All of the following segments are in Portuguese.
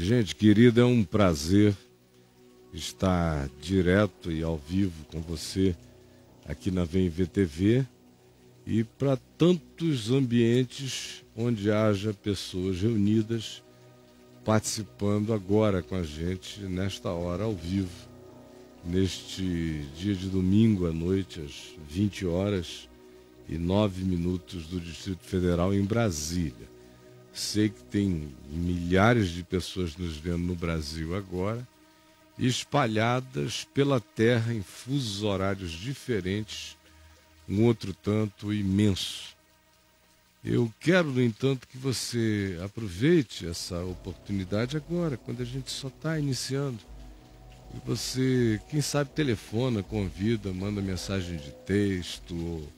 Gente querida, é um prazer estar direto e ao vivo com você aqui na Vem Ver TV e para tantos ambientes onde haja pessoas reunidas participando agora com a gente nesta hora ao vivo, neste dia de domingo à noite, às 20h09 do Distrito Federal em Brasília. Sei que tem milhares de pessoas nos vendo no Brasil agora, espalhadas pela terra em fusos horários diferentes, um outro tanto imenso. Eu quero, no entanto, que você aproveite essa oportunidade agora, quando a gente só está iniciando. E você, quem sabe, telefona, convida, manda mensagem de texto, ou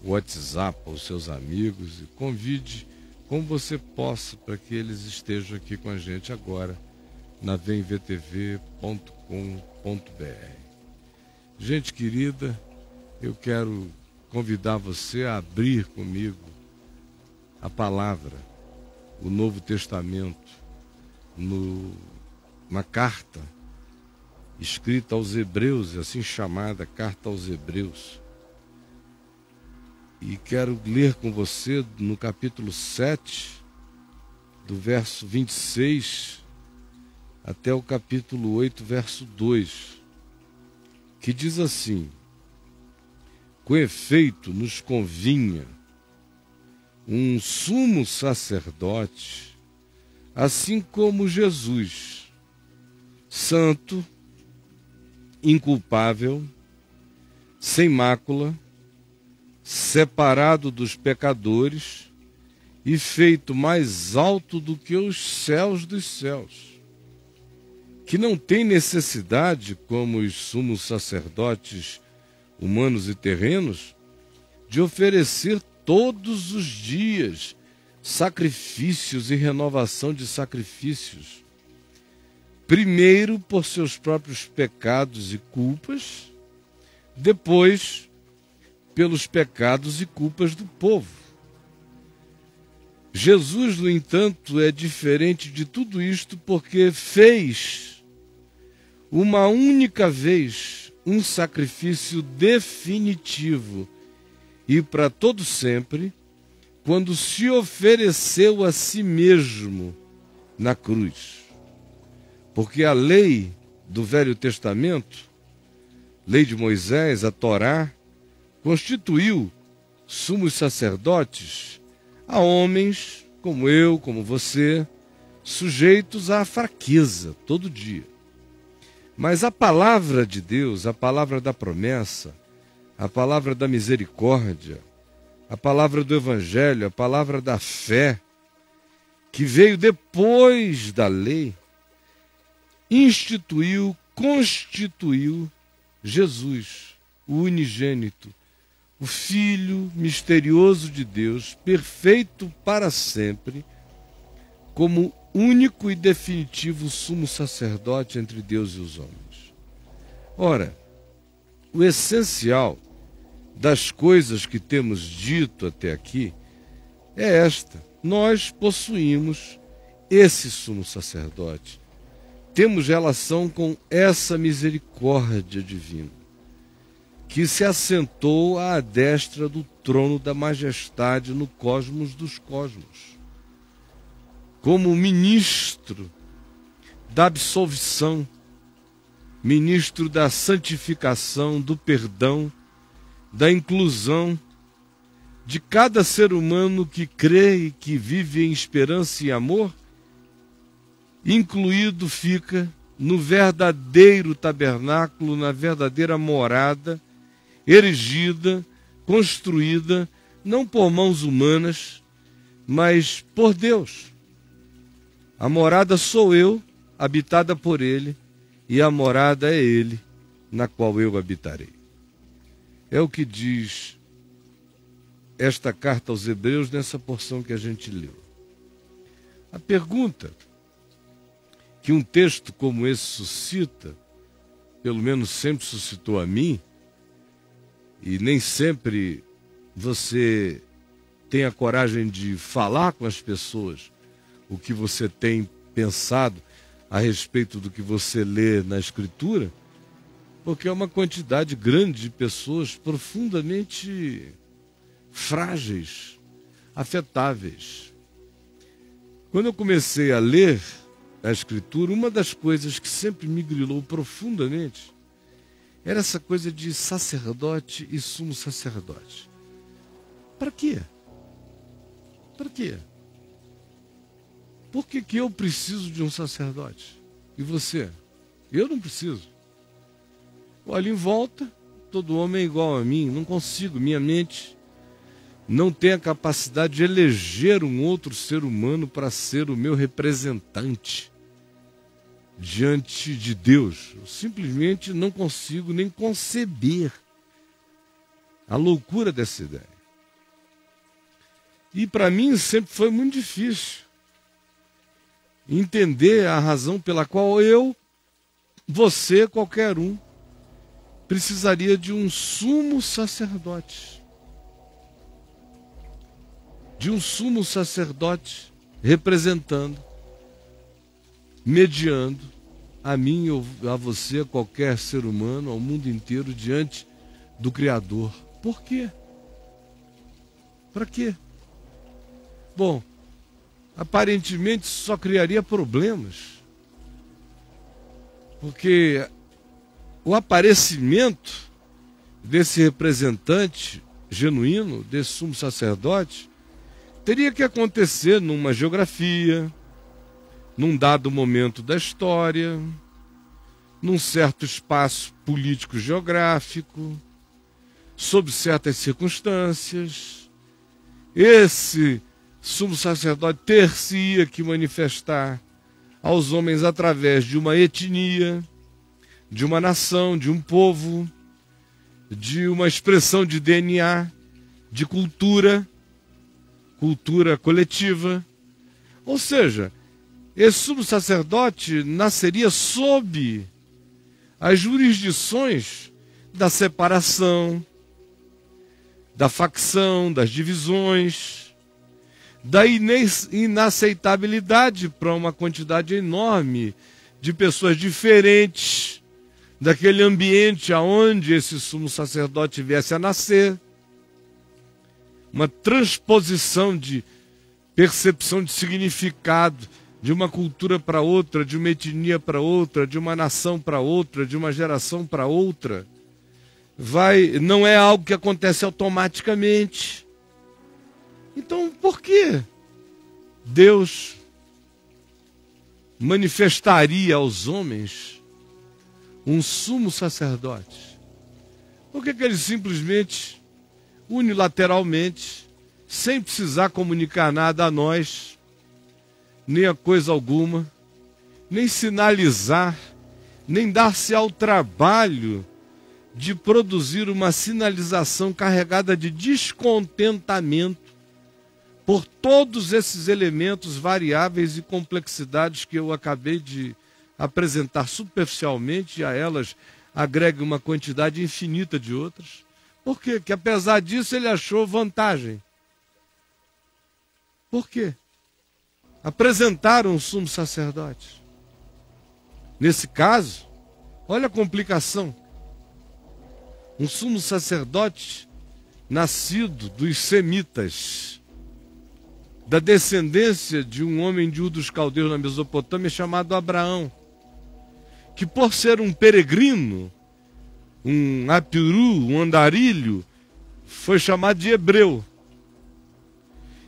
WhatsApp aos seus amigos e convide como você possa para que eles estejam aqui com a gente agora na vemvertv.com.br. Gente querida, eu quero convidar você a abrir comigo a palavra, o Novo Testamento, uma carta escrita aos Hebreus, assim chamada Carta aos Hebreus. E quero ler com você no capítulo 7, do verso 26 até o capítulo 8, verso 2, que diz assim: com efeito nos convinha um sumo sacerdote, assim como Jesus, santo, inculpável, sem mácula, separado dos pecadores e feito mais alto do que os céus dos céus, que não tem necessidade, como os sumos sacerdotes humanos e terrenos, de oferecer todos os dias sacrifícios e renovação de sacrifícios, primeiro por seus próprios pecados e culpas, depois pelos pecados e culpas do povo. Jesus, no entanto, é diferente de tudo isto porque fez uma única vez um sacrifício definitivo e para todo sempre, quando se ofereceu a si mesmo na cruz. Porque a lei do Velho Testamento, lei de Moisés, a Torá, constituiu sumos sacerdotes a homens como eu, como você, sujeitos à fraqueza todo dia. Mas a palavra de Deus, a palavra da promessa, a palavra da misericórdia, a palavra do Evangelho, a palavra da fé, que veio depois da lei, constituiu Jesus, o unigênito, o Filho misterioso de Deus, perfeito para sempre, como único e definitivo sumo sacerdote entre Deus e os homens. Ora, o essencial das coisas que temos dito até aqui é esta: nós possuímos esse sumo sacerdote, temos relação com essa misericórdia divina, que se assentou à destra do trono da majestade no cosmos dos cosmos, como ministro da absolvição, ministro da santificação, do perdão, da inclusão de cada ser humano que crê e que vive em esperança e amor, incluído fica no verdadeiro tabernáculo, na verdadeira morada, erigida, construída, não por mãos humanas, mas por Deus. A morada sou eu, habitada por Ele, e a morada é Ele, na qual eu habitarei. É o que diz esta carta aos Hebreus nessa porção que a gente leu. A pergunta que um texto como esse suscita, pelo menos sempre suscitou a mim, e nem sempre você tem a coragem de falar com as pessoas o que você tem pensado, a respeito do que você lê na Escritura, porque é uma quantidade grande de pessoas profundamente frágeis, afetáveis. Quando eu comecei a ler a Escritura, uma das coisas que sempre me grilou profundamente era essa coisa de sacerdote e sumo sacerdote. Para quê? Para quê? Por que eu preciso de um sacerdote? E você? Eu não preciso. Olha em volta, todo homem é igual a mim, não consigo, minha mente não tem a capacidade de eleger um outro ser humano para ser o meu representante diante de Deus. Eu simplesmente não consigo nem conceber a loucura dessa ideia. E para mim sempre foi muito difícil entender a razão pela qual eu, você, qualquer um, precisaria de um sumo sacerdote. De um sumo sacerdote representando, mediando a mim ou a você, a qualquer ser humano, ao mundo inteiro, diante do Criador. Por quê? Para quê? Bom, aparentemente só criaria problemas. Porque o aparecimento desse representante genuíno, desse sumo sacerdote, teria que acontecer numa geografia, num dado momento da história, num certo espaço político-geográfico, sob certas circunstâncias. Esse sumo sacerdote ter-se-ia que manifestar aos homens através de uma etnia, de uma nação, de um povo, de uma expressão de DNA, de cultura coletiva. Ou seja, esse sumo sacerdote nasceria sob as jurisdições da separação, da facção, das divisões, da inaceitabilidade para uma quantidade enorme de pessoas diferentes daquele ambiente aonde esse sumo sacerdote viesse a nascer. Uma transposição de percepção de significado de uma cultura para outra, de uma etnia para outra, de uma nação para outra, de uma geração para outra. Não é algo que acontece automaticamente. Então, por que Deus manifestaria aos homens um sumo sacerdote? Por que ele simplesmente, unilateralmente, sem precisar comunicar nada a nós, nem a coisa alguma, nem sinalizar, nem dar-se ao trabalho de produzir uma sinalização carregada de descontentamento por todos esses elementos variáveis e complexidades que eu acabei de apresentar superficialmente, e a elas agregue uma quantidade infinita de outras? Por quê? Que apesar disso ele achou vantagem. Por quê? Apresentaram um sumo sacerdote. Nesse caso, olha a complicação. Um sumo sacerdote nascido dos semitas, da descendência de um homem de Ur dos Caldeus na Mesopotâmia chamado Abraão, que por ser um peregrino, um apiru, um andarilho, foi chamado de hebreu,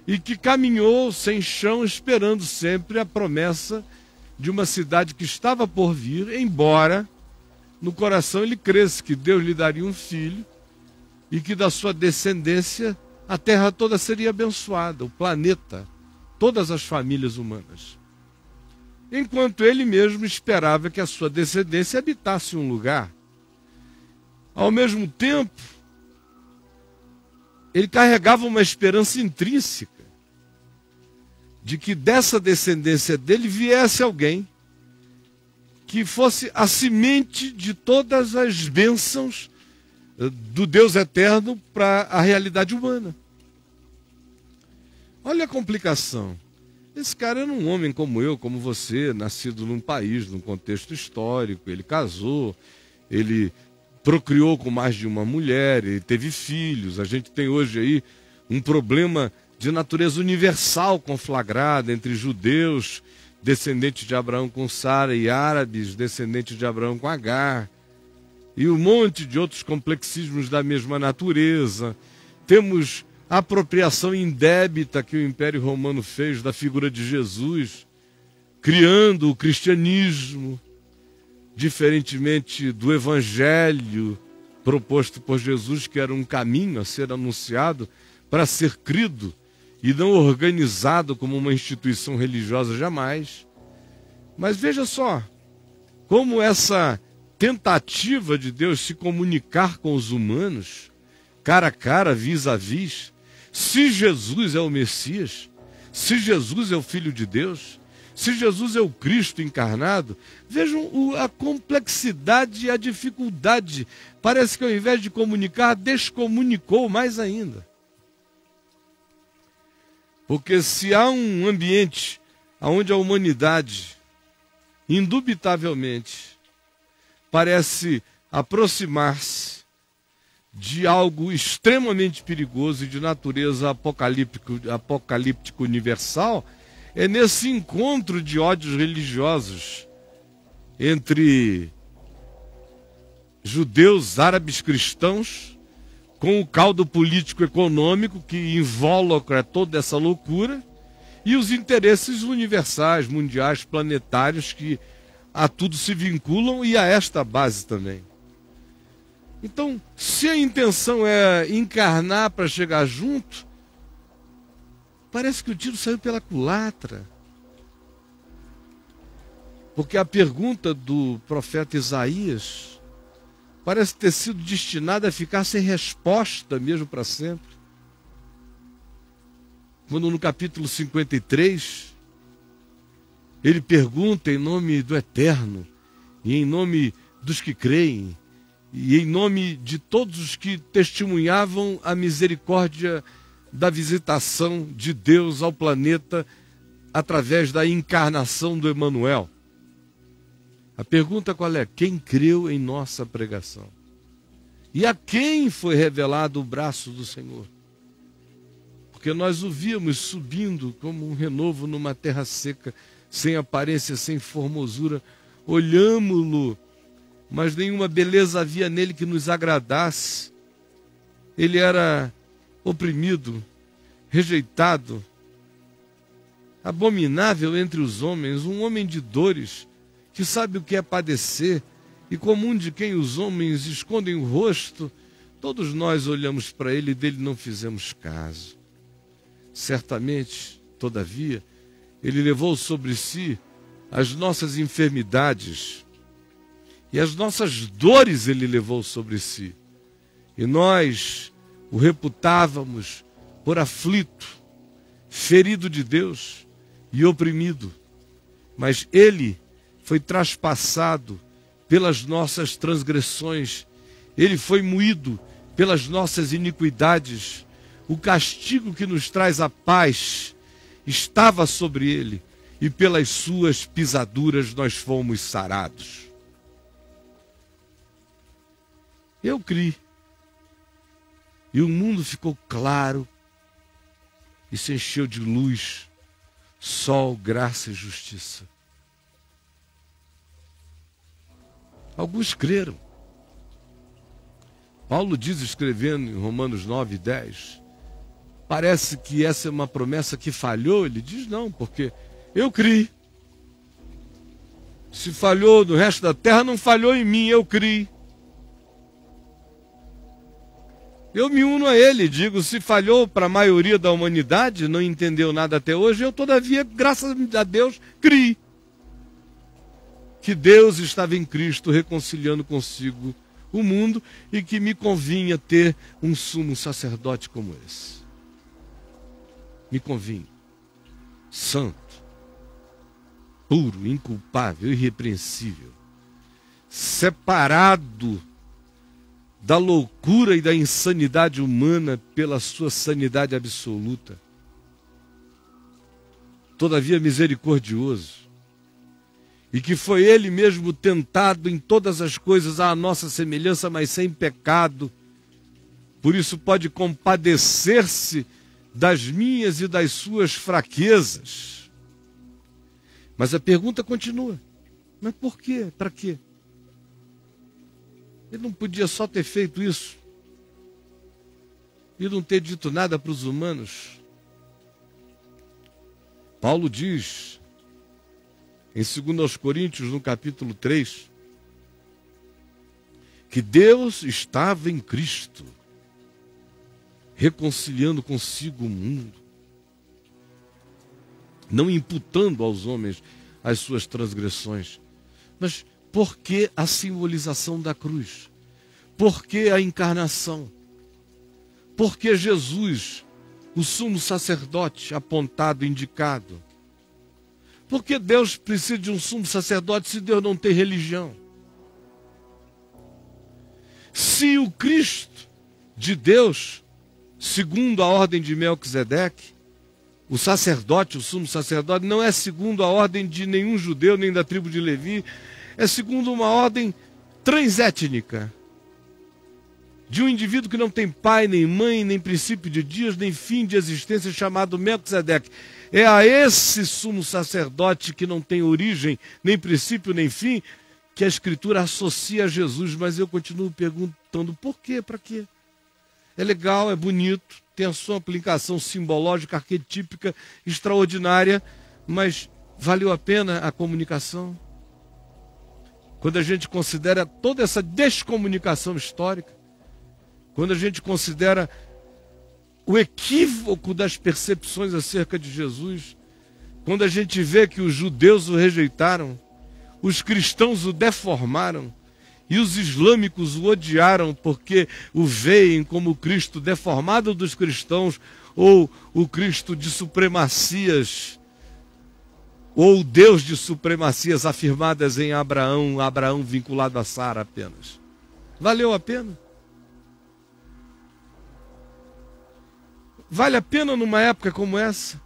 e que caminhou sem chão, esperando sempre a promessa de uma cidade que estava por vir, embora no coração ele cresce que Deus lhe daria um filho e que da sua descendência a terra toda seria abençoada, o planeta, todas as famílias humanas. Enquanto ele mesmo esperava que a sua descendência habitasse um lugar. Ao mesmo tempo, ele carregava uma esperança intrínseca de que dessa descendência dele viesse alguém que fosse a semente de todas as bênçãos do Deus eterno para a realidade humana. Olha a complicação. Esse cara era um homem como eu, como você, nascido num país, num contexto histórico. Ele casou, ele procriou com mais de uma mulher, ele teve filhos. A gente tem hoje aí um problema de natureza universal conflagrado entre judeus, descendentes de Abraão com Sara, e árabes, descendentes de Abraão com Agar, e um monte de outros complexismos da mesma natureza. Temos a apropriação indébita que o Império Romano fez da figura de Jesus, criando o cristianismo, diferentemente do evangelho proposto por Jesus, que era um caminho a ser anunciado para ser crido e não organizado como uma instituição religiosa jamais. Mas veja só, como essa tentativa de Deus se comunicar com os humanos, cara a cara, vis a vis, se Jesus é o Messias, se Jesus é o Filho de Deus, se Jesus é o Cristo encarnado, vejam a complexidade e a dificuldade. Parece que ao invés de comunicar, descomunicou mais ainda. Porque se há um ambiente onde a humanidade, indubitavelmente, parece aproximar-se de algo extremamente perigoso e de natureza apocalíptico universal, é nesse encontro de ódios religiosos entre judeus, árabes, cristãos, com o caldo político-econômico que involucra toda essa loucura, e os interesses universais, mundiais, planetários, que a tudo se vinculam, e a esta base também. Então, se a intenção é encarnar para chegar junto, parece que o tiro saiu pela culatra. Porque a pergunta do profeta Isaías parece ter sido destinada a ficar sem resposta mesmo para sempre. Quando no capítulo 53, ele pergunta em nome do Eterno, e em nome dos que creem, e em nome de todos os que testemunhavam a misericórdia da visitação de Deus ao planeta através da encarnação do Emanuel. A pergunta qual é? Quem creu em nossa pregação? E a quem foi revelado o braço do Senhor? Porque nós o víamos subindo como um renovo numa terra seca, sem aparência, sem formosura. Olhámo-lo, mas nenhuma beleza havia nele que nos agradasse. Ele era oprimido, rejeitado, abominável entre os homens, um homem de dores, que sabe o que é padecer, e comum de quem os homens escondem o rosto. Todos nós olhamos para ele e dele não fizemos caso. Certamente, todavia, ele levou sobre si as nossas enfermidades, e as nossas dores ele levou sobre si. E nós o reputávamos por aflito, ferido de Deus e oprimido. Mas ele foi traspassado pelas nossas transgressões, ele foi moído pelas nossas iniquidades. O castigo que nos traz a paz estava sobre ele, e pelas suas pisaduras nós fomos sarados. Eu criei. E o mundo ficou claro e se encheu de luz, sol, graça e justiça. Alguns creram. Paulo diz, escrevendo em Romanos 9, 10, parece que essa é uma promessa que falhou. Ele diz não, porque eu criei. Se falhou no resto da terra, não falhou em mim, eu criei. Eu me uno a ele, digo, se falhou para a maioria da humanidade, não entendeu nada até hoje, eu todavia, graças a Deus, criei. Que Deus estava em Cristo reconciliando consigo o mundo e que me convinha ter um sumo sacerdote como esse. Me convinha. Santo, puro, inculpável, irrepreensível, separado da loucura e da insanidade humana pela sua sanidade absoluta. todavia misericordioso, e que foi ele mesmo tentado em todas as coisas à nossa semelhança, mas sem pecado, por isso pode compadecer-se das minhas e das suas fraquezas. Mas a pergunta continua, mas por quê? Para quê? Ele não podia só ter feito isso e não ter dito nada para os humanos? Paulo diz, em 2 Coríntios, no capítulo 3, que Deus estava em Cristo, reconciliando consigo o mundo, não imputando aos homens as suas transgressões. Mas por que a simbolização da cruz? Por que a encarnação? Por que Jesus, o sumo sacerdote apontado, indicado? Por que Deus precisa de um sumo sacerdote se Deus não tem religião? Se o Cristo de Deus, segundo a ordem de Melquisedeque, o sacerdote, o sumo sacerdote, não é segundo a ordem de nenhum judeu, nem da tribo de Levi, é segundo uma ordem transétnica, de um indivíduo que não tem pai, nem mãe, nem princípio de dias, nem fim de existência, chamado Melquisedeque. É a esse sumo sacerdote que não tem origem, nem princípio, nem fim, que a Escritura associa a Jesus. Mas eu continuo perguntando, por quê? Para quê? É legal, é bonito, tem a sua aplicação simbológica, arquetípica, extraordinária, mas valeu a pena a comunicação? Quando a gente considera toda essa descomunicação histórica, quando a gente considera o equívoco das percepções acerca de Jesus, quando a gente vê que os judeus o rejeitaram, os cristãos o deformaram e os islâmicos o odiaram porque o veem como o Cristo deformado dos cristãos ou o Cristo de supremacias, ou o Deus de supremacias afirmadas em Abraão, Abraão vinculado a Sara apenas. Valeu a pena? Vale a pena numa época como essa,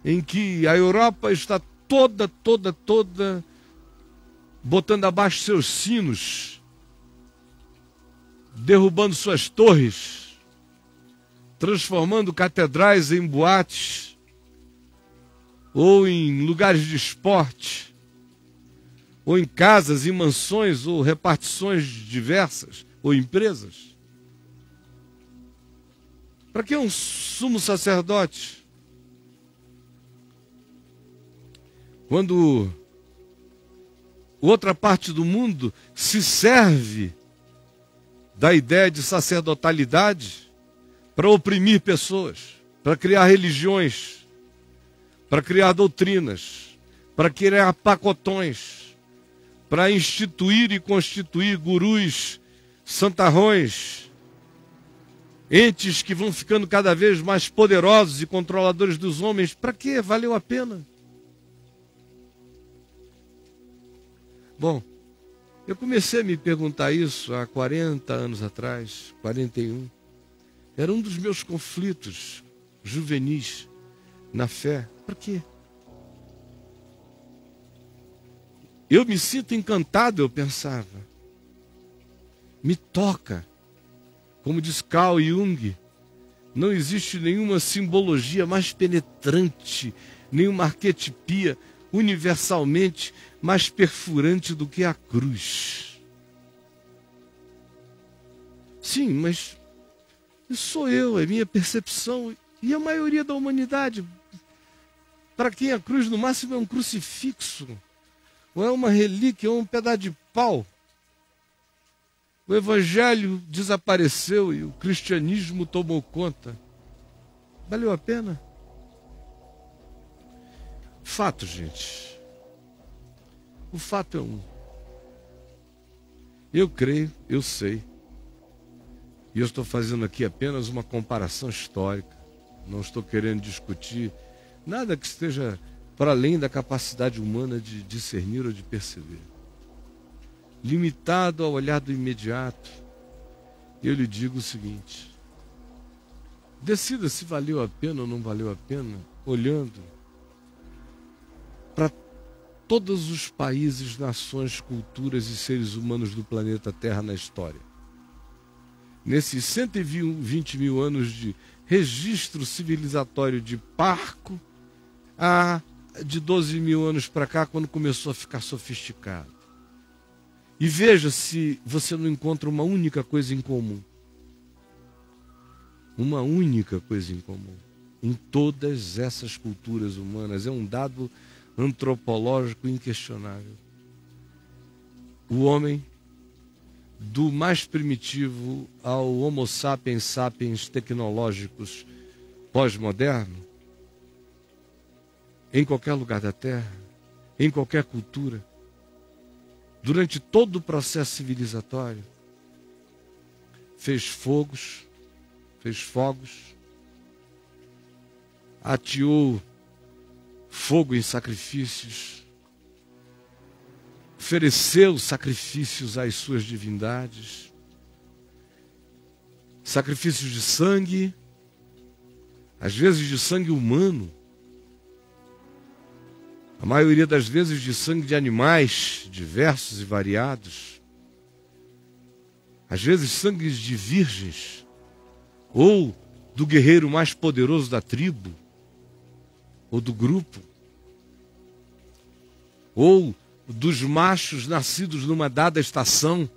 em que a Europa está toda botando abaixo seus sinos, derrubando suas torres, transformando catedrais em boates, ou em lugares de esporte, ou em casas, em mansões, ou repartições diversas, ou empresas? Para que um sumo sacerdote? Quando outra parte do mundo se serve da ideia de sacerdotalidade para oprimir pessoas, para criar religiões, para criar doutrinas, para criar pacotões, para instituir e constituir gurus, santarrões, entes que vão ficando cada vez mais poderosos e controladores dos homens. Para quê? Valeu a pena? Bom, eu comecei a me perguntar isso há 40 anos atrás, 41. Era um dos meus conflitos juvenis na fé. Para quê? Eu me sinto encantado, eu pensava. Me toca. Como diz Carl Jung, não existe nenhuma simbologia mais penetrante, nenhuma arquetipia universalmente mais perfurante do que a cruz. Sim, mas isso sou eu, é minha percepção e a maioria da humanidade. Para quem a cruz no máximo é um crucifixo, ou é uma relíquia, ou um pedaço de pau. O evangelho desapareceu e o cristianismo tomou conta. Valeu a pena? Fato, gente. O fato é um. Eu creio, eu sei. E eu estou fazendo aqui apenas uma comparação histórica. Não estou querendo discutir nada que esteja para além da capacidade humana de discernir ou de perceber. Limitado ao olhar do imediato, eu lhe digo o seguinte: decida se valeu a pena ou não valeu a pena, olhando para todos os países, nações, culturas e seres humanos do planeta Terra na história. Nesses 120 mil anos de registro civilizatório de parco, de 12 mil anos para cá, quando começou a ficar sofisticado. E veja se você não encontra uma única coisa em comum. Uma única coisa em comum em todas essas culturas humanas. É um dado antropológico inquestionável. O homem, do mais primitivo ao Homo sapiens sapiens tecnológicos pós-moderno, em qualquer lugar da Terra, em qualquer cultura, durante todo o processo civilizatório, fez fogos, ateou fogo em sacrifícios, ofereceu sacrifícios às suas divindades, sacrifícios de sangue, às vezes de sangue humano, a maioria das vezes de sangue de animais diversos e variados, às vezes sangues de virgens, ou do guerreiro mais poderoso da tribo, ou do grupo, ou dos machos nascidos numa dada estação,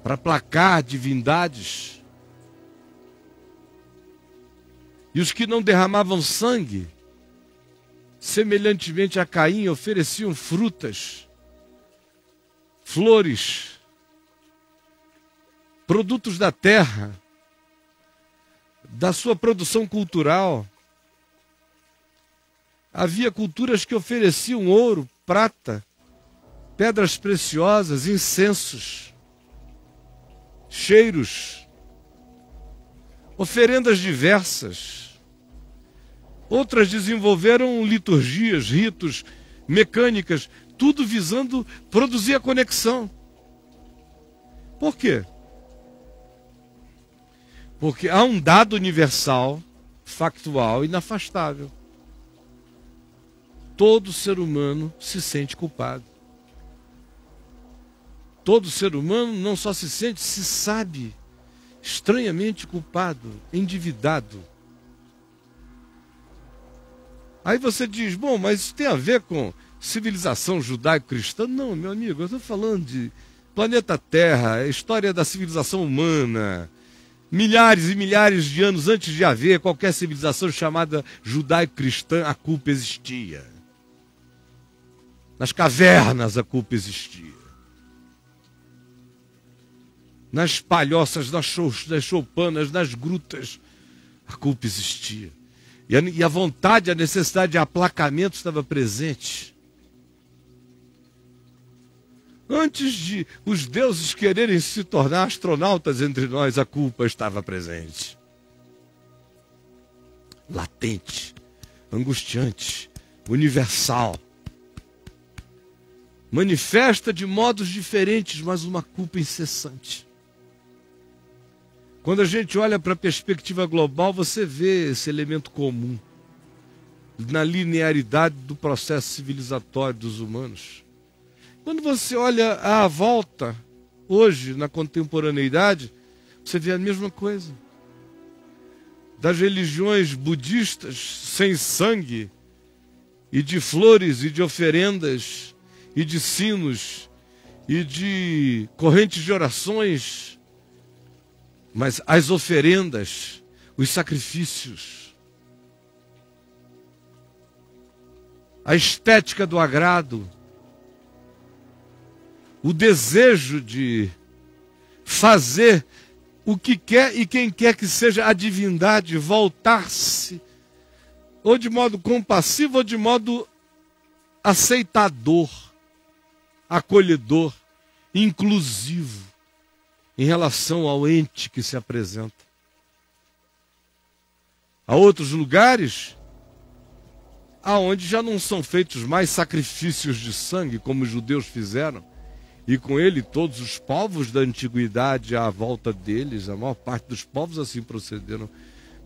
para aplacar divindades. E os que não derramavam sangue, semelhantemente a Caim, ofereciam frutas, flores, produtos da terra, da sua produção cultural. Havia culturas que ofereciam ouro, prata, pedras preciosas, incensos, cheiros, oferendas diversas. Outras desenvolveram liturgias, ritos, mecânicas, tudo visando produzir a conexão. Por quê? Porque há um dado universal, factual, inafastável. Todo ser humano se sente culpado. Todo ser humano não só se sente, se sabe estranhamente culpado, endividado. Aí você diz, bom, mas isso tem a ver com civilização judaico-cristã? Não, meu amigo, eu estou falando de planeta Terra, a história da civilização humana. Milhares e milhares de anos antes de haver qualquer civilização chamada judaico-cristã, a culpa existia. Nas cavernas a culpa existia. Nas palhoças, nas choupanas, nas grutas, a culpa existia. E a vontade, a necessidade de aplacamento estava presente. Antes de os deuses quererem se tornar astronautas entre nós, a culpa estava presente. Latente, angustiante, universal. Manifesta de modos diferentes, mas uma culpa incessante. Quando a gente olha para a perspectiva global, você vê esse elemento comum na linearidade do processo civilizatório dos humanos. Quando você olha à volta, hoje, na contemporaneidade, você vê a mesma coisa. Das religiões budistas sem sangue, e de flores, e de oferendas, e de sinos, e de correntes de orações, mas as oferendas, os sacrifícios, a estética do agrado, o desejo de fazer o que quer e quem quer que seja a divindade voltar-se, ou de modo compassivo ou de modo aceitador, acolhedor, inclusivo, em relação ao ente que se apresenta. Há outros lugares aonde já não são feitos mais sacrifícios de sangue, como os judeus fizeram, e com ele todos os povos da antiguidade à volta deles, a maior parte dos povos assim procederam.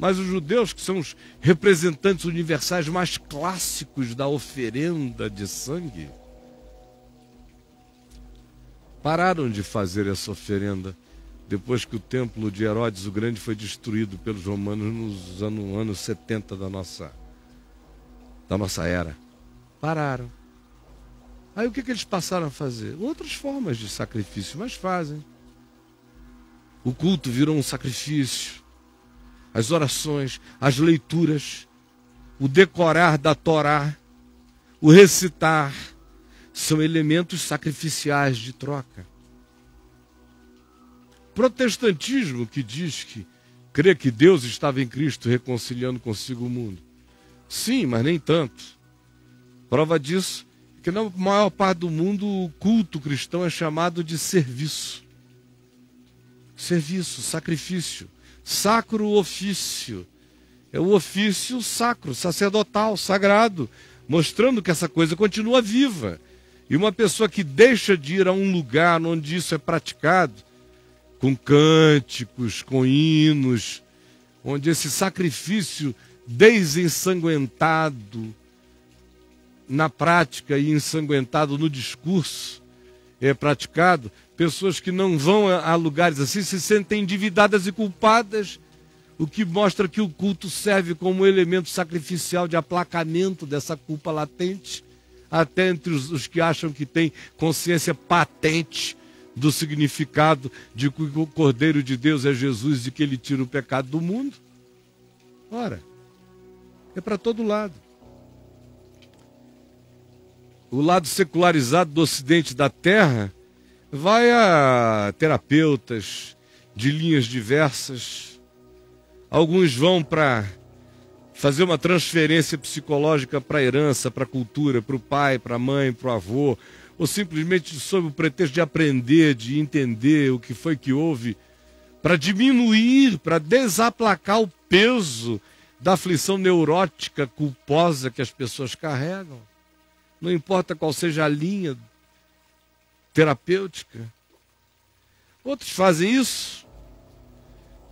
Mas os judeus, que são os representantes universais mais clássicos da oferenda de sangue, pararam de fazer essa oferenda depois que o templo de Herodes o Grande foi destruído pelos romanos nos anos 70 da nossa era. Pararam. Aí o que eles passaram a fazer? Outras formas de sacrifício, mas fazem. O culto virou um sacrifício. As orações, as leituras, o decorar da Torá, o recitar, são elementos sacrificiais de troca. Protestantismo, que diz que crê que Deus estava em Cristo reconciliando consigo o mundo. Sim, mas nem tanto. Prova disso é que na maior parte do mundo o culto cristão é chamado de serviço. Serviço, sacrifício, sacro ofício. É o ofício sacro, sacerdotal, sagrado, mostrando que essa coisa continua viva. E uma pessoa que deixa de ir a um lugar onde isso é praticado, com cânticos, com hinos, onde esse sacrifício desensanguentado na prática e ensanguentado no discurso é praticado, pessoas que não vão a lugares assim se sentem endividadas e culpadas, o que mostra que o culto serve como elemento sacrificial de aplacamento dessa culpa latente, até entre os que acham que têm consciência patente do significado de que o Cordeiro de Deus é Jesus e que ele tira o pecado do mundo. Ora, é para todo lado. O lado secularizado do ocidente da terra vai a terapeutas de linhas diversas. Alguns vão para fazer uma transferência psicológica para a herança, para a cultura, para o pai, para a mãe, para o avô, ou simplesmente sob o pretexto de aprender, de entender o que foi que houve, para diminuir, para desaplacar o peso da aflição neurótica, culposa que as pessoas carregam. Não importa qual seja a linha terapêutica. Outros fazem isso,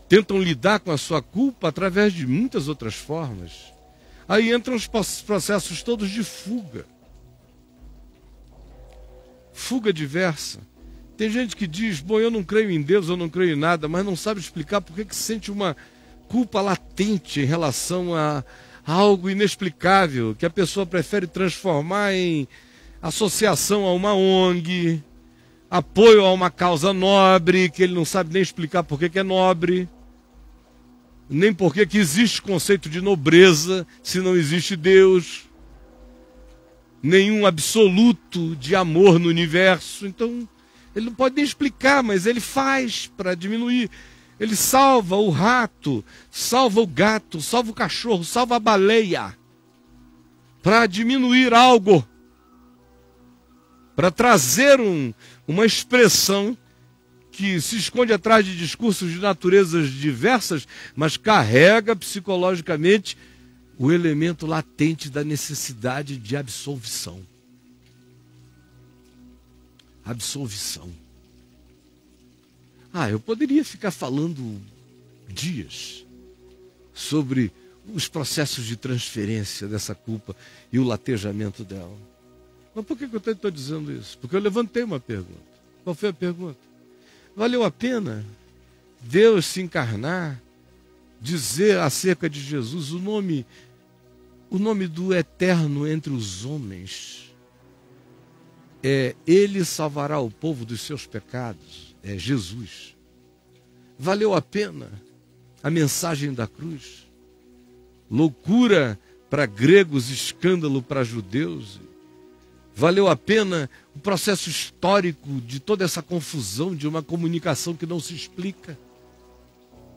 tentam lidar com a sua culpa através de muitas outras formas. Aí entram os processos todos de fuga. Fuga diversa. Tem gente que diz, bom, eu não creio em Deus, eu não creio em nada, mas não sabe explicar por que sente uma culpa latente em relação a algo inexplicável, que a pessoa prefere transformar em associação a uma ONG, apoio a uma causa nobre, que ele não sabe nem explicar por que é nobre, nem por que existe conceito de nobreza se não existe Deus, nenhum absoluto de amor no universo. Então, ele não pode nem explicar, mas ele faz para diminuir. Ele salva o rato, salva o gato, salva o cachorro, salva a baleia, para diminuir algo, para trazer uma expressão que se esconde atrás de discursos de naturezas diversas, mas carrega psicologicamente o elemento latente da necessidade de absolvição. Absolvição. Eu poderia ficar falando dias sobre os processos de transferência dessa culpa e o latejamento dela. Mas por que eu estou dizendo isso? Porque eu levantei uma pergunta. Qual foi a pergunta? Valeu a pena Deus se encarnar, dizer acerca de Jesus o nome do eterno entre os homens? Ele salvará o povo dos seus pecados. É Jesus. Valeu a pena a mensagem da cruz? Loucura para gregos, escândalo para judeus. Valeu a pena o processo histórico de toda essa confusão de uma comunicação que não se explica,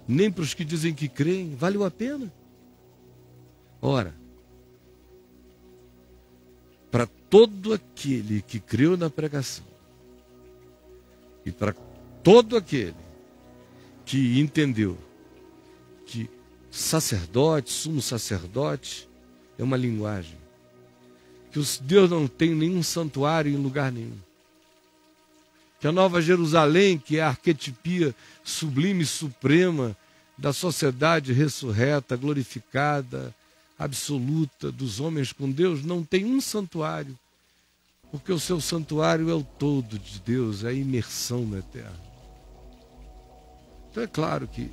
nem para os que dizem que creem. Valeu a pena? Ora, para todo aquele que creu na pregação e para todo aquele que entendeu que sacerdote, sumo sacerdote, é uma linguagem, que Deus não tem nenhum santuário em lugar nenhum, que a Nova Jerusalém, que é a arquetipia sublime e suprema da sociedade ressurreta, glorificada, absoluta, dos homens com Deus, não tem um santuário, porque o seu santuário é o todo de Deus, é a imersão no eterno. Então é claro que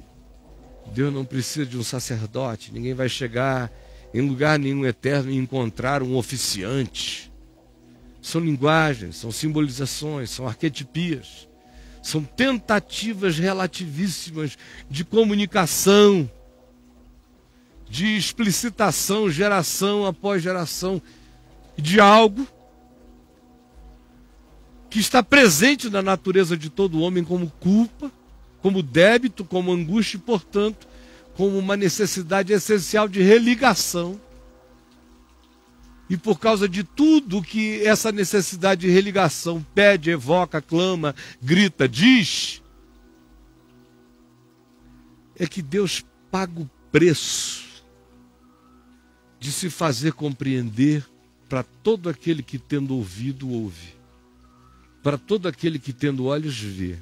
Deus não precisa de um sacerdote, ninguém vai chegar em lugar nenhum eterno e encontrar um oficiante. São linguagens, são simbolizações, são arquetipias, são tentativas relativíssimas de comunicação, de explicitação, geração após geração, de algo que está presente na natureza de todo homem como culpa, como débito, como angústia e, portanto, como uma necessidade essencial de religação. E por causa de tudo que essa necessidade de religação pede, evoca, clama, grita, diz, é que Deus paga o preço de se fazer compreender para todo aquele que tendo ouvido, ouve. Para todo aquele que tendo olhos, vê.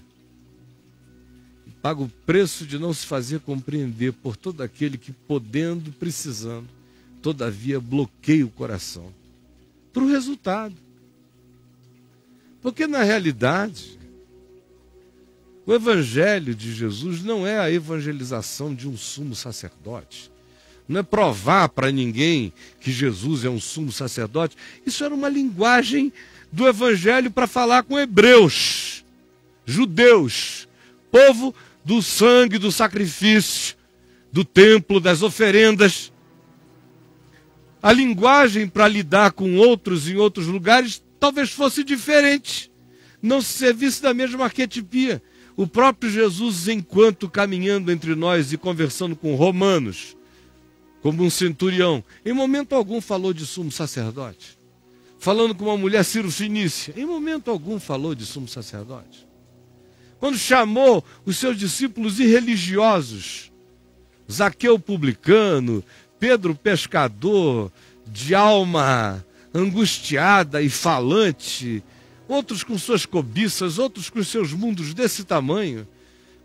E paga o preço de não se fazer compreender por todo aquele que, podendo, precisando, todavia bloqueia o coração. Para o resultado. Porque, na realidade, o Evangelho de Jesus não é a evangelização de um sumo sacerdote. Não é provar para ninguém que Jesus é um sumo sacerdote. Isso era uma linguagem do Evangelho para falar com hebreus, judeus, povo do sangue, do sacrifício, do templo, das oferendas. A linguagem para lidar com outros em outros lugares talvez fosse diferente, não se servisse da mesma arquetipia. O próprio Jesus, enquanto caminhando entre nós e conversando com romanos, como um centurião, em momento algum falou de sumo sacerdote. Falando com uma mulher cirofenícia, em momento algum falou de sumo sacerdote. Quando chamou os seus discípulos irreligiosos, Zaqueu publicano, Pedro pescador, de alma angustiada e falante, outros com suas cobiças, outros com seus mundos desse tamanho,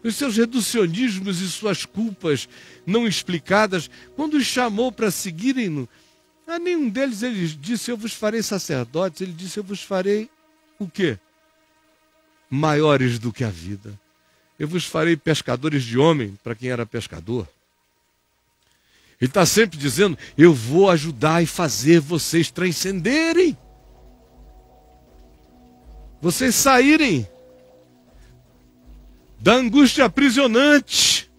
com seus reducionismos e suas culpas não explicadas, quando os chamou para seguirem-no, a nenhum deles ele disse: eu vos farei sacerdotes. Ele disse: eu vos farei o quê? Maiores do que a vida. Eu vos farei pescadores de homem, para quem era pescador. Ele está sempre dizendo: eu vou ajudar e fazer vocês transcenderem. Vocês saírem da angústia aprisionante.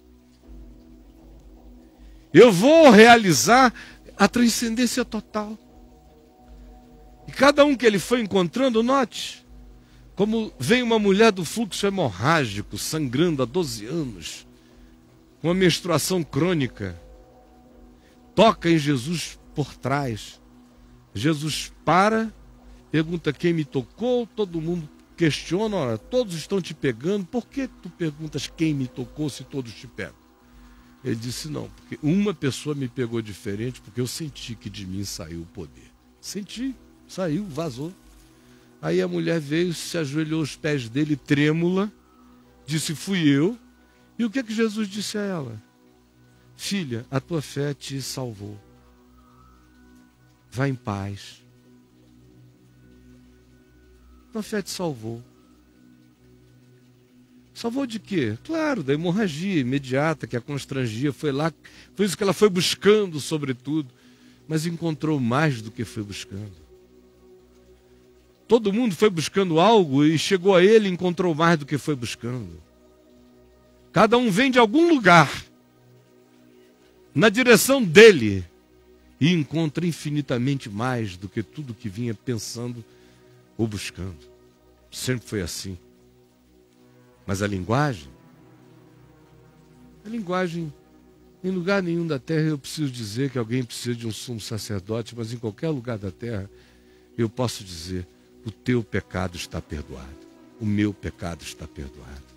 Eu vou realizar a transcendência total. E cada um que ele foi encontrando, note, como vem uma mulher do fluxo hemorrágico, sangrando há 12 anos, com uma menstruação crônica, toca em Jesus por trás. Jesus para, pergunta quem me tocou, todo mundo questiona, ora, todos estão te pegando, por que tu perguntas quem me tocou se todos te pegam? Ele disse: não, porque uma pessoa me pegou diferente, porque eu senti que de mim saiu o poder. Senti, saiu, vazou. Aí a mulher veio, se ajoelhou aos pés dele, trêmula, disse: fui eu. E o que que Jesus disse a ela? Filha, a tua fé te salvou. Vá em paz. Tua fé te salvou. Salvou de quê? Claro, da hemorragia imediata que a constrangia. Foi lá, foi isso que ela foi buscando, sobretudo. Mas encontrou mais do que foi buscando. Todo mundo foi buscando algo e chegou a ele e encontrou mais do que foi buscando. Cada um vem de algum lugar, na direção dele, e encontra infinitamente mais do que tudo que vinha pensando ou buscando. Sempre foi assim. Mas a linguagem, em lugar nenhum da terra eu preciso dizer que alguém precisa de um sumo sacerdote, mas em qualquer lugar da terra eu posso dizer: o teu pecado está perdoado, o meu pecado está perdoado.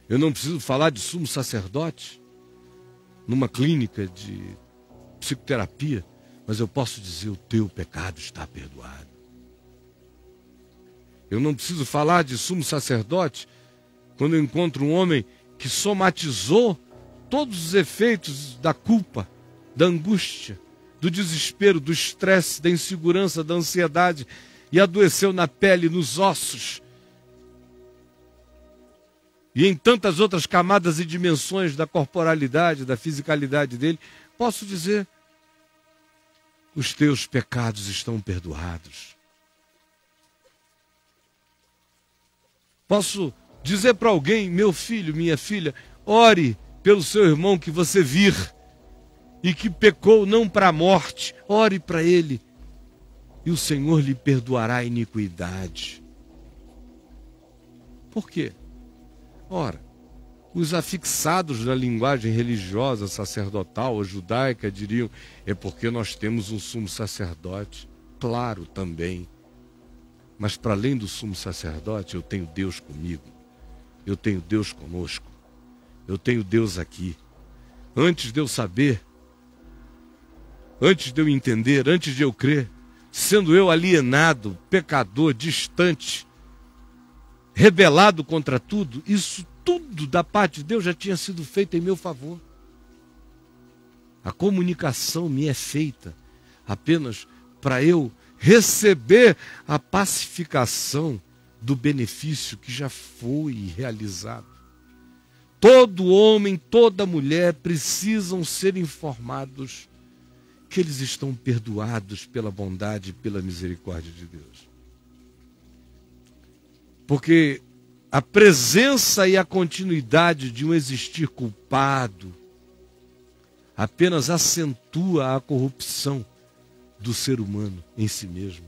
Eu não preciso falar de sumo sacerdote numa clínica de psicoterapia, mas eu posso dizer: o teu pecado está perdoado. Eu não preciso falar de sumo sacerdote quando eu encontro um homem que somatizou todos os efeitos da culpa, da angústia, do desespero, do estresse, da insegurança, da ansiedade, e adoeceu na pele, nos ossos, e em tantas outras camadas e dimensões da corporalidade, da fisicalidade dele, posso dizer: os teus pecados estão perdoados. Posso dizer para alguém: meu filho, minha filha, ore pelo seu irmão que você vir e que pecou não para a morte, ore para ele e o Senhor lhe perdoará a iniquidade. Por quê? Ora, os afixados na linguagem religiosa, sacerdotal ou judaica diriam: é porque nós temos um sumo sacerdote. Claro, também. Mas para além do sumo sacerdote, eu tenho Deus comigo. Eu tenho Deus conosco. Eu tenho Deus aqui. Antes de eu saber, antes de eu entender, antes de eu crer, sendo eu alienado, pecador, distante, rebelado contra tudo, isso tudo da parte de Deus já tinha sido feito em meu favor. A comunicação me é feita apenas para eu receber a pacificação do benefício que já foi realizado. Todo homem, toda mulher precisam ser informados que eles estão perdoados pela bondade e pela misericórdia de Deus. Porque a presença e a continuidade de um existir culpado apenas acentua a corrupção do ser humano em si mesmo.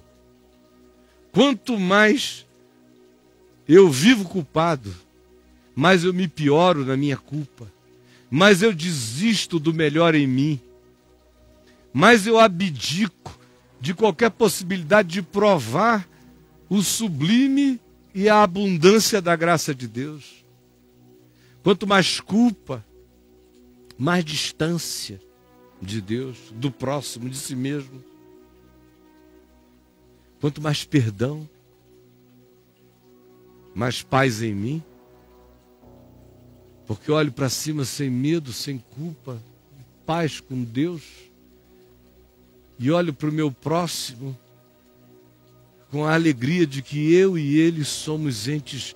Quanto mais eu vivo culpado, mais eu me pioro na minha culpa, mais eu desisto do melhor em mim, mais eu abdico de qualquer possibilidade de provar o sublime e a abundância da graça de Deus. Quanto mais culpa, mais distância de Deus, do próximo, de si mesmo. Quanto mais perdão, mais paz em mim, porque olho para cima sem medo, sem culpa, paz com Deus, e olho para o meu próximo com a alegria de que eu e ele somos entes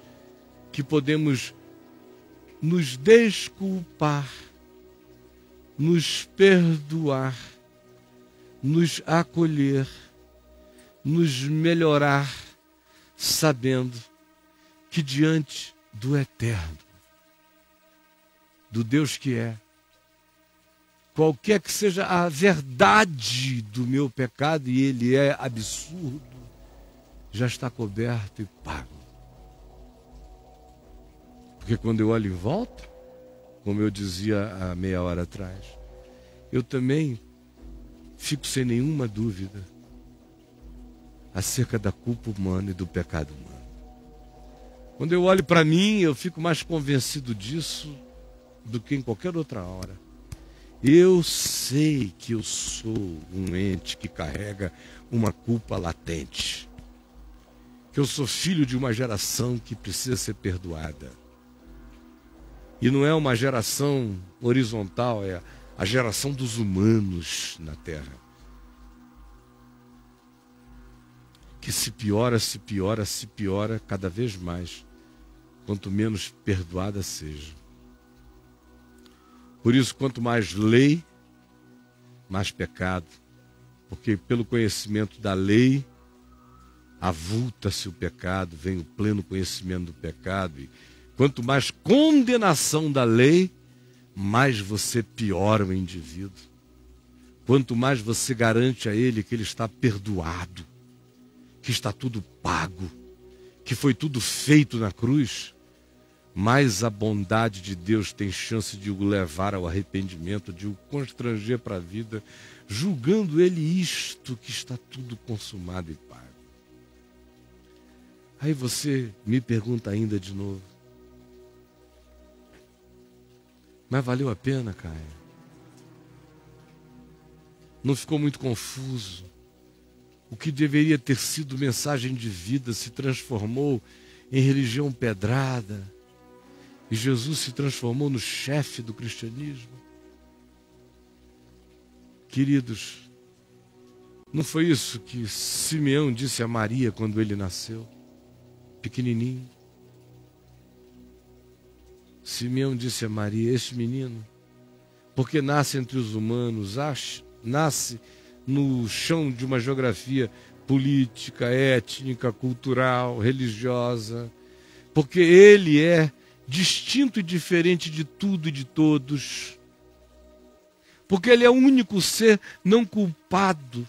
que podemos nos desculpar, nos perdoar, nos acolher, nos melhorar, sabendo que diante do eterno, do Deus que é, qualquer que seja a verdade do meu pecado, e ele é absurdo, já está coberto e pago. Porque quando eu olho em volta, como eu dizia há meia hora atrás, eu também fico sem nenhuma dúvida acerca da culpa humana e do pecado humano. Quando eu olho para mim, eu fico mais convencido disso do que em qualquer outra hora. Eu sei que eu sou um ente que carrega uma culpa latente, que eu sou filho de uma geração que precisa ser perdoada. E não é uma geração horizontal, é a geração dos humanos na Terra, que se piora, se piora, se piora cada vez mais, quanto menos perdoada seja. Por isso, quanto mais lei, mais pecado, porque pelo conhecimento da lei avulta-se o pecado, vem o pleno conhecimento do pecado, e quanto mais condenação da lei, mais você piora o indivíduo. Quanto mais você garante a ele que ele está perdoado, que está tudo pago, que foi tudo feito na cruz, mais a bondade de Deus tem chance de o levar ao arrependimento, de o constranger para a vida, julgando ele isto que está tudo consumado e pago. Aí você me pergunta ainda de novo: mas valeu a pena, Caio? Não ficou muito confuso? O que deveria ter sido mensagem de vida se transformou em religião pedrada, E Jesus se transformou no chefe do cristianismo. Queridos, não foi isso que Simeão disse a Maria quando ele nasceu, pequenininho? Simeão disse a Maria: este menino, porque nasce entre os humanos, nasce no chão de uma geografia política, étnica, cultural, religiosa, porque ele é distinto e diferente de tudo e de todos, porque ele é o único ser não culpado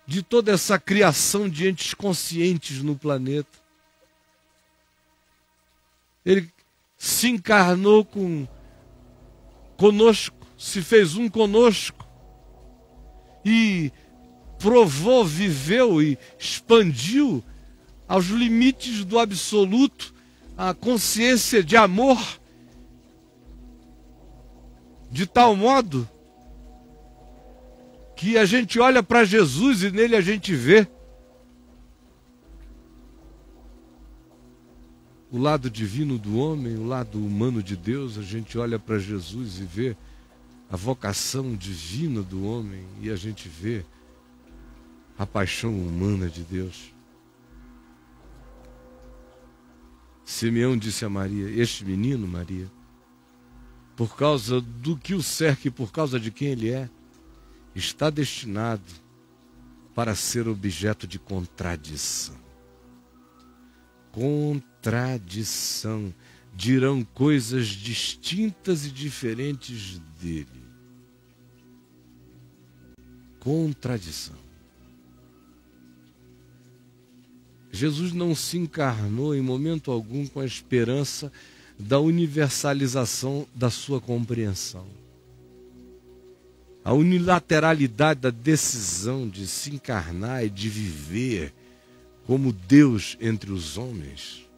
de toda essa criação de entes conscientes no planeta. Ele se encarnou conosco, se fez um conosco e provou, viveu e expandiu aos limites do absoluto a consciência de amor, de tal modo que a gente olha para Jesus e nele a gente vê o lado divino do homem, o lado humano de Deus. A gente olha para Jesus e vê a vocação divina do homem e a gente vê a paixão humana de Deus. Simeão disse a Maria: este menino, Maria, por causa do que o cerca e por causa de quem ele é, está destinado para ser objeto de contradição. Contradição. Dirão coisas distintas e diferentes dele. Contradição. Jesus não se encarnou em momento algum com a esperança da universalização da sua compreensão. A unilateralidade da decisão de se encarnar e de viver como Deus entre os homens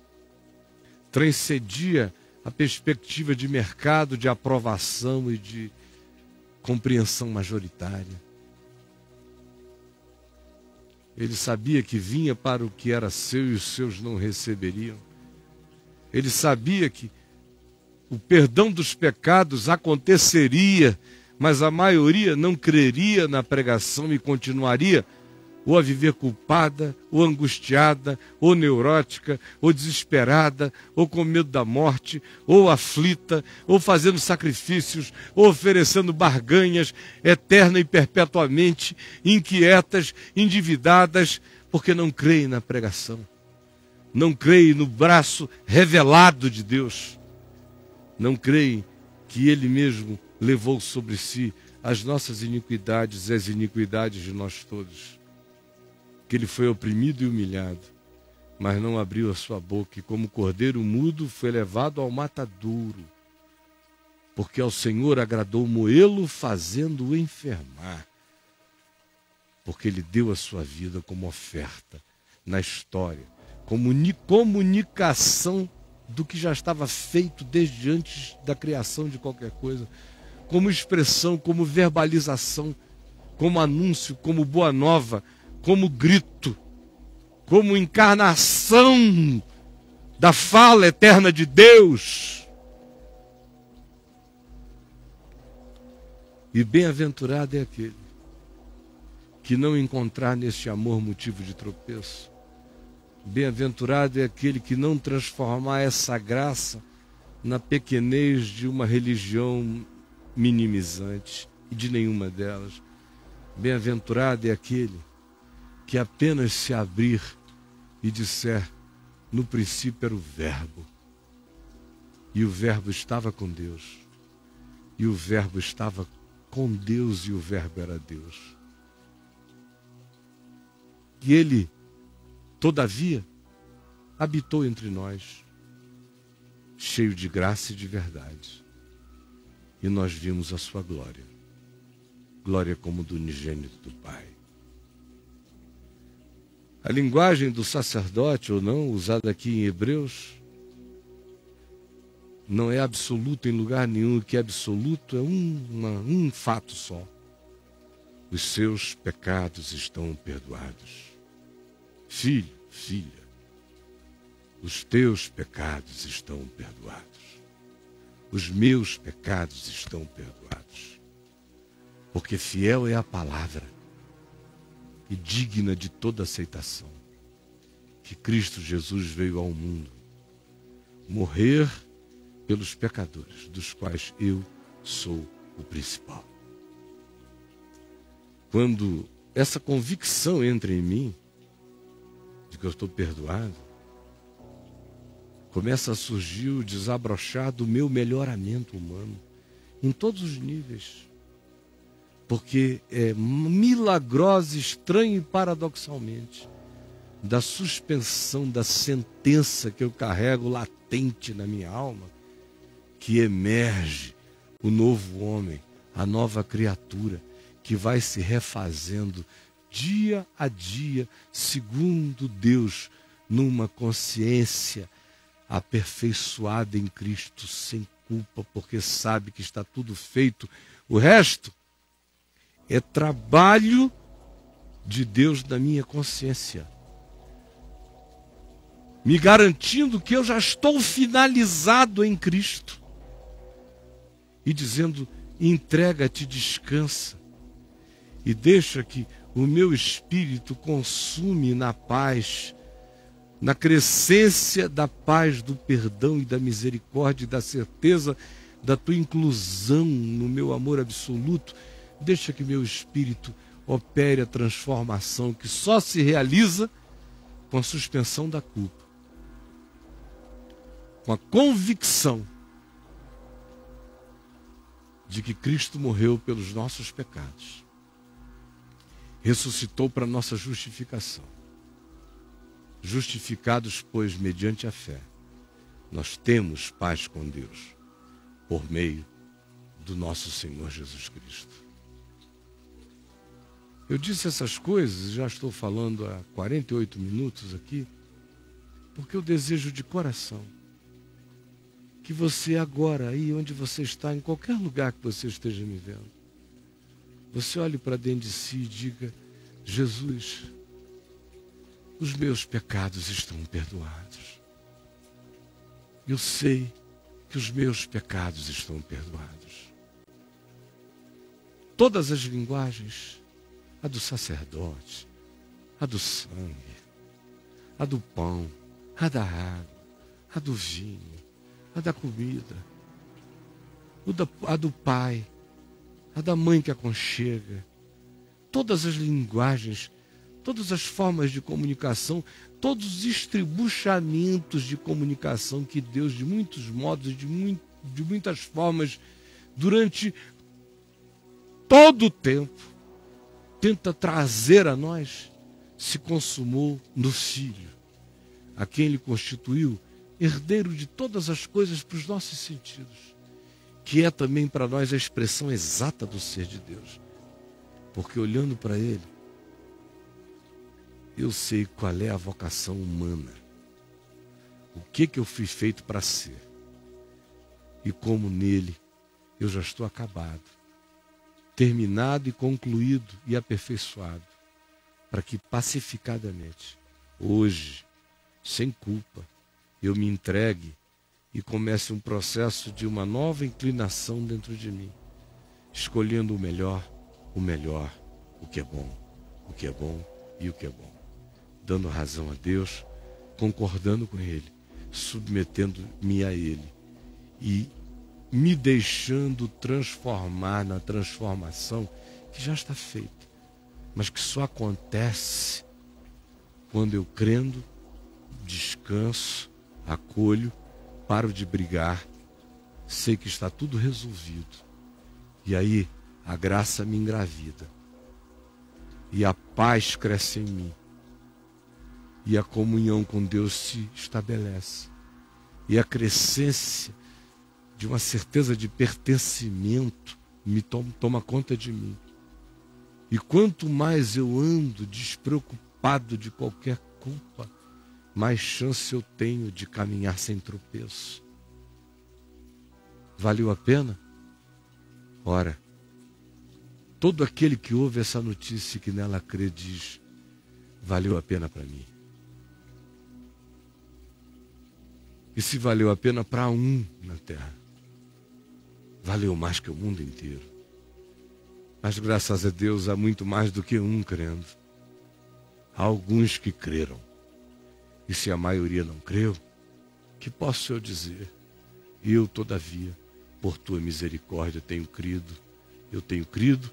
transcendia a perspectiva de mercado, de aprovação e de compreensão majoritária. Ele sabia que vinha para o que era seu e os seus não receberiam. Ele sabia que o perdão dos pecados aconteceria, mas a maioria não creria na pregação e continuaria ou a viver culpada, ou angustiada, ou neurótica, ou desesperada, ou com medo da morte, ou aflita, ou fazendo sacrifícios, ou oferecendo barganhas eterna e perpetuamente, inquietas, endividadas, porque não creem na pregação, não creem no braço revelado de Deus, não creem que Ele mesmo levou sobre si as nossas iniquidades e as iniquidades de nós todos. Que ele foi oprimido e humilhado, mas não abriu a sua boca, e como cordeiro mudo foi levado ao matadouro, porque ao Senhor agradou moê-lo, fazendo-o enfermar, porque ele deu a sua vida como oferta na história, como comunicação do que já estava feito desde antes da criação de qualquer coisa, como expressão, como verbalização, como anúncio, como boa nova, como grito, como encarnação da fala eterna de Deus. E bem-aventurado é aquele que não encontrar neste amor motivo de tropeço. Bem-aventurado é aquele que não transformar essa graça na pequenez de uma religião minimizante e de nenhuma delas. Bem-aventurado é aquele que apenas se abrir e disser: no princípio era o Verbo, e o Verbo estava com Deus, e o Verbo estava com Deus, e o Verbo era Deus. E ele, todavia, habitou entre nós, cheio de graça e de verdade, e nós vimos a sua glória, glória como do unigênito do Pai. A linguagem do sacerdote, ou não, usada aqui em Hebreus, não é absoluta em lugar nenhum. O que é absoluto é um fato só: os seus pecados estão perdoados. Filho, filha, os teus pecados estão perdoados. Os meus pecados estão perdoados. Porque fiel é a palavra e digna de toda aceitação, que Cristo Jesus veio ao mundo morrer pelos pecadores, dos quais eu sou o principal. Quando essa convicção entra em mim, de que eu estou perdoado, começa a surgir o desabrochar do meu melhoramento humano, em todos os níveis. Porque é milagrosa, estranho e paradoxalmente, da suspensão da sentença que eu carrego latente na minha alma, que emerge o novo homem, a nova criatura, que vai se refazendo dia a dia, segundo Deus, numa consciência aperfeiçoada em Cristo, sem culpa, porque sabe que está tudo feito. O resto é trabalho de Deus na minha consciência, me garantindo que eu já estou finalizado em Cristo e dizendo: entrega-te, descansa e deixa que o meu espírito consume na paz, na crescência da paz, do perdão e da misericórdia e da certeza da tua inclusão no meu amor absoluto. Deixa que meu espírito opere a transformação que só se realiza com a suspensão da culpa, com a convicção de que Cristo morreu pelos nossos pecados, ressuscitou para nossa justificação. Justificados, pois, mediante a fé, nós temos paz com Deus, por meio do nosso Senhor Jesus Cristo. Eu disse essas coisas, já estou falando há 48 minutos aqui, porque eu desejo de coração que você agora, aí onde você está, em qualquer lugar que você esteja me vendo, você olhe para dentro de si e diga: Jesus, os meus pecados estão perdoados. Eu sei que os meus pecados estão perdoados. Todas as linguagens, a do sacerdote, a do sangue, a do pão, a da água, a do vinho, a da comida, a do pai, a da mãe que aconchega, todas as linguagens, todas as formas de comunicação, todos os estribuchamentos de comunicação que Deus, de muitos modos, de muitas formas, durante todo o tempo, tenta trazer a nós, se consumou no Filho, a quem Ele constituiu herdeiro de todas as coisas para os nossos sentidos, que é também para nós a expressão exata do ser de Deus. Porque olhando para Ele, eu sei qual é a vocação humana, o que eu fui feito para ser, e como nele eu já estou acabado, terminado e concluído e aperfeiçoado, para que pacificadamente, hoje, sem culpa, eu me entregue e comece um processo de uma nova inclinação dentro de mim, escolhendo o melhor, o que é bom e o que é bom, dando razão a Deus, concordando com Ele, submetendo-me a Ele e me deixando transformar na transformação que já está feita, mas que só acontece quando eu, crendo, descanso, acolho, paro de brigar, sei que está tudo resolvido. E aí a graça me engravida. E a paz cresce em mim. E a comunhão com Deus se estabelece. E a crescência de uma certeza de pertencimento me toma conta de mim. E quanto mais eu ando despreocupado de qualquer culpa, mais chance eu tenho de caminhar sem tropeço. Valeu a pena? Ora, todo aquele que ouve essa notícia e que nela crê diz: valeu a pena para mim. E se valeu a pena para um na terra, valeu mais que o mundo inteiro. Mas graças a Deus há muito mais do que um crendo. Há alguns que creram. E se a maioria não creu, que posso eu dizer? Eu, todavia, por tua misericórdia tenho crido. Eu tenho crido,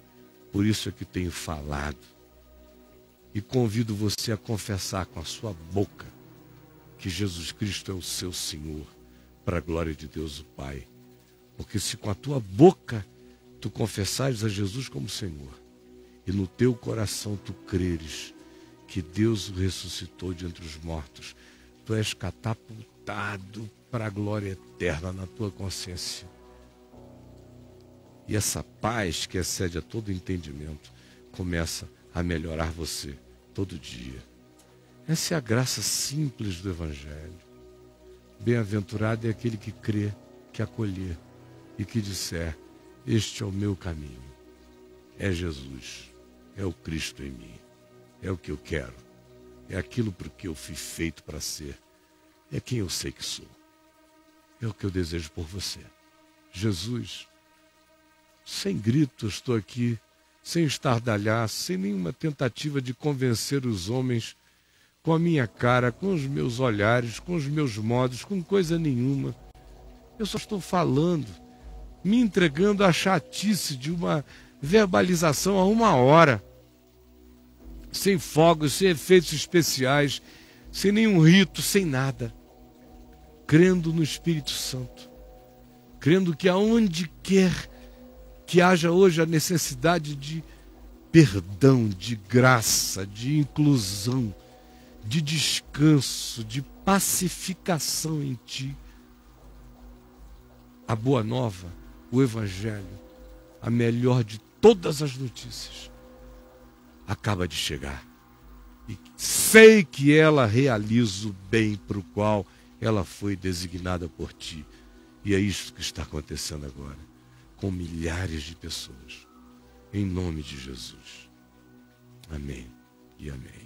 por isso é que tenho falado. E convido você a confessar com a sua boca que Jesus Cristo é o seu Senhor, para a glória de Deus o Pai. Porque se com a tua boca tu confessares a Jesus como Senhor, e no teu coração tu creres que Deus o ressuscitou de entre os mortos, tu és catapultado para a glória eterna na tua consciência. E essa paz que excede a todo entendimento começa a melhorar você todo dia. Essa é a graça simples do Evangelho. Bem-aventurado é aquele que crê, que acolher e que disser: este é o meu caminho. É Jesus, é o Cristo em mim. É o que eu quero. É aquilo por que eu fui feito para ser. É quem eu sei que sou. É o que eu desejo por você. Jesus, sem grito, eu estou aqui, sem estardalhaço, sem nenhuma tentativa de convencer os homens com a minha cara, com os meus olhares, com os meus modos, com coisa nenhuma. Eu só estou falando, me entregando à chatice de uma verbalização a 1 hora, sem fogos, sem efeitos especiais, sem nenhum rito, sem nada, crendo no Espírito Santo, crendo que aonde quer que haja hoje a necessidade de perdão, de graça, de inclusão, de descanso, de pacificação em ti, a boa nova, o Evangelho, a melhor de todas as notícias, acaba de chegar. E sei que ela realiza o bem para o qual ela foi designada por ti. E é isso que está acontecendo agora, com milhares de pessoas. Em nome de Jesus. Amém e amém.